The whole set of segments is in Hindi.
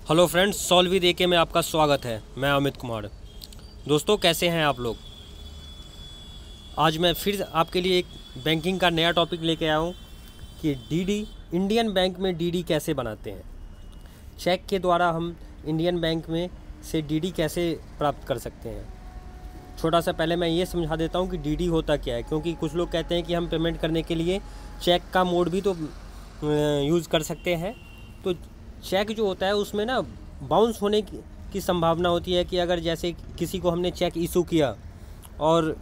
हेलो फ्रेंड्स, सॉल्वी देके में आपका स्वागत है। मैं अमित कुमार। दोस्तों, कैसे हैं आप लोग। आज मैं फिर आपके लिए एक बैंकिंग का नया टॉपिक लेके आया हूँ कि डीडी, इंडियन बैंक में डीडी कैसे बनाते हैं। चेक के द्वारा हम इंडियन बैंक में से डीडी कैसे प्राप्त कर सकते हैं। छोटा सा पहले मैं ये समझा देता हूँ कि डीडी होता क्या है, क्योंकि कुछ लोग कहते हैं कि हम पेमेंट करने के लिए चेक का मोड भी तो यूज़ कर सकते हैं। तो चेक जो होता है उसमें ना बाउंस होने की संभावना होती है कि अगर जैसे किसी को हमने चेक इशू किया और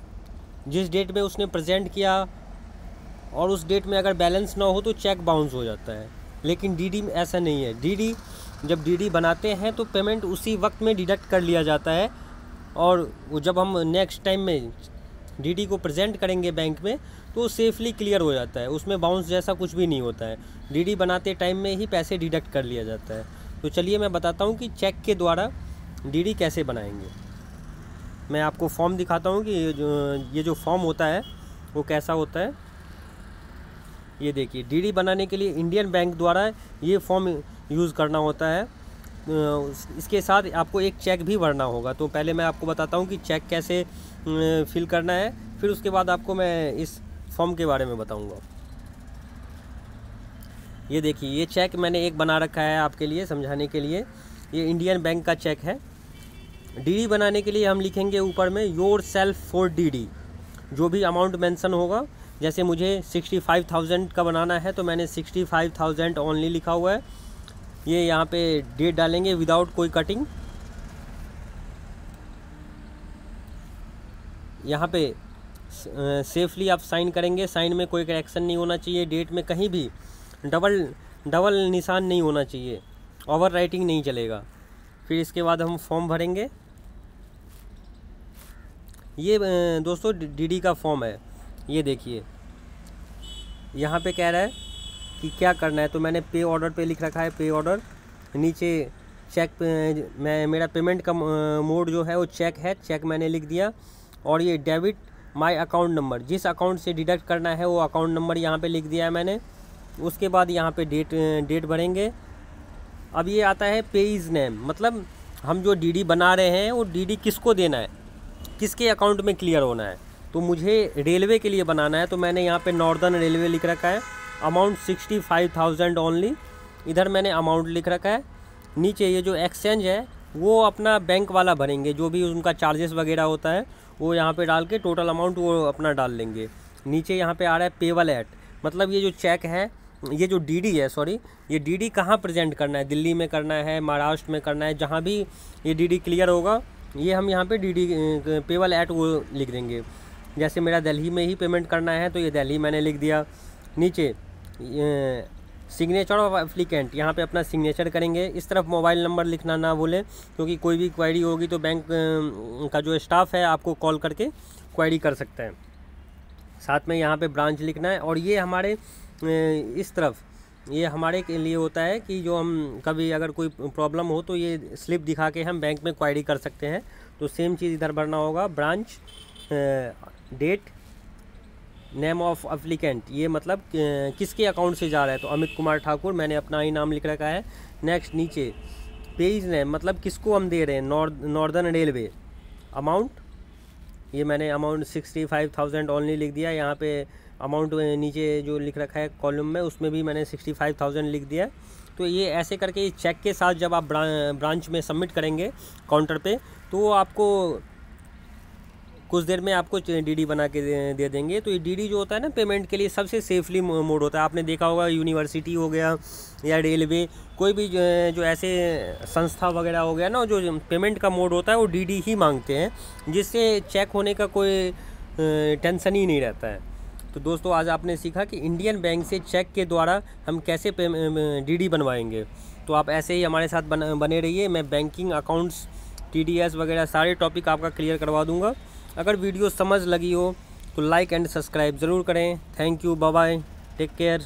जिस डेट में उसने प्रेजेंट किया और उस डेट में अगर बैलेंस ना हो तो चेक बाउंस हो जाता है। लेकिन डीडी में ऐसा नहीं है। डीडी जब डीडी बनाते हैं तो पेमेंट उसी वक्त में डिडक्ट कर लिया जाता है और जब हम नेक्स्ट टाइम में डीडी को प्रेजेंट करेंगे बैंक में तो सेफली क्लियर हो जाता है। उसमें बाउंस जैसा कुछ भी नहीं होता है। डीडी बनाते टाइम में ही पैसे डिडक्ट कर लिया जाता है। तो चलिए मैं बताता हूँ कि चेक के द्वारा डीडी कैसे बनाएंगे। मैं आपको फॉर्म दिखाता हूँ कि ये जो फॉर्म होता है वो कैसा होता है। ये देखिए, डीडी बनाने के लिए इंडियन बैंक द्वारा ये फॉर्म यूज़ करना होता है। इसके साथ आपको एक चेक भी भरना होगा। तो पहले मैं आपको बताता हूँ कि चेक कैसे फिल करना है, फिर उसके बाद आपको मैं इस फॉर्म के बारे में बताऊँगा। ये देखिए, ये चेक मैंने एक बना रखा है आपके लिए समझाने के लिए। ये इंडियन बैंक का चेक है। डीडी बनाने के लिए हम लिखेंगे ऊपर में योर सेल्फ फॉर डीडी। जो भी अमाउंट मेंशन होगा, जैसे मुझे 65,000 का बनाना है तो मैंने 65,000 ओनली लिखा हुआ है। ये यहाँ पे डेट डालेंगे विदाउट कोई कटिंग। यहाँ पे सेफली आप साइन करेंगे। साइन में कोई करेक्शन नहीं होना चाहिए। डेट में कहीं भी डबल निशान नहीं होना चाहिए। ओवर राइटिंग नहीं चलेगा। फिर इसके बाद हम फॉर्म भरेंगे। ये दोस्तों डीडी का फॉर्म है। ये देखिए, यहाँ पे कह रहा है कि क्या करना है। तो मैंने पे ऑर्डर पे लिख रखा है, पे ऑर्डर। नीचे चेक पे मेरा पेमेंट का मोड जो है वो चेक है, चेक मैंने लिख दिया। और ये डेबिट माय अकाउंट नंबर, जिस अकाउंट से डिडक्ट करना है वो अकाउंट नंबर यहाँ पे लिख दिया है मैंने। उसके बाद यहाँ पे डेट भरेंगे। अब ये आता है पेइज नेम, मतलब हम जो डीडी बना रहे हैं वो डीडी किसको देना है, किसके अकाउंट में क्लियर होना है। तो मुझे रेलवे के लिए बनाना है तो मैंने यहाँ पे नॉर्दर्न रेलवे लिख रखा है। अमाउंट 65,000 ओनली, इधर मैंने अमाउंट लिख रखा है। नीचे ये जो एक्सचेंज है वो अपना बैंक वाला भरेंगे, जो भी उनका चार्जेस वगैरह होता है वो यहाँ पे डाल के टोटल अमाउंट वो अपना डाल लेंगे। नीचे यहाँ पे आ रहा है पेबल एट, मतलब ये जो चेक है, ये जो डीडी है, सॉरी, ये डीडी कहाँ प्रेजेंट करना है। दिल्ली में करना है, महाराष्ट्र में करना है, जहाँ भी ये डीडी क्लियर होगा ये हम यहाँ पे डीडी पेबल एट वो लिख देंगे। जैसे मेरा दिल्ली में ही पेमेंट करना है तो ये दिल्ली मैंने लिख दिया। नीचे सिग्नेचर ऑफ एप्लीकेंट, यहाँ पे अपना सिग्नेचर करेंगे। इस तरफ मोबाइल नंबर लिखना ना भूलें, क्योंकि कोई भी क्वेरी होगी तो बैंक का जो स्टाफ है आपको कॉल करके क्वेरी कर सकते हैं। साथ में यहाँ पे ब्रांच लिखना है। और ये हमारे इस तरफ ये हमारे के लिए होता है कि जो हम कभी अगर कोई प्रॉब्लम हो तो ये स्लिप दिखा के हम बैंक में क्वेरी कर सकते हैं। तो सेम चीज़ इधर भरना होगा। Branch, date, name of applicant, ये मतलब किसके अकाउंट से जा रहा है। तो अमित कुमार ठाकुर, मैंने अपना ही नाम लिख रखा है। नेक्स्ट नीचे पेज नेम, मतलब किसको हम दे रहे हैं, नॉर्दर्न रेलवे। अमाउंट, ये मैंने अमाउंट 65,000 ओनली लिख दिया। यहाँ पे अमाउंट नीचे जो लिख रखा है कॉलम में उसमें भी मैंने 65,000 लिख दिया। तो ये ऐसे करके चेक के साथ जब आप ब्रांच में सबमिट करेंगे काउंटर पे तो वो आपको कुछ देर में आपको डीडी बना के दे देंगे। तो ये डीडी जो होता है ना पेमेंट के लिए सबसे सेफली मोड होता है। आपने देखा होगा यूनिवर्सिटी हो गया या रेलवे, कोई भी जो ऐसे संस्था वगैरह हो गया ना, जो पेमेंट का मोड होता है वो डीडी ही मांगते हैं, जिससे चेक होने का कोई टेंशन ही नहीं रहता है। तो दोस्तों, आज आपने सीखा कि इंडियन बैंक से चेक के द्वारा हम कैसे डीडी बनवाएंगे। तो आप ऐसे ही हमारे साथ बने रहिए। मैं बैंकिंग, अकाउंट्स, टीडीएस वगैरह सारे टॉपिक आपका क्लियर करवा दूंगा। अगर वीडियो समझ लगी हो तो लाइक एंड सब्सक्राइब ज़रूर करें। Thank you, bye bye, take care.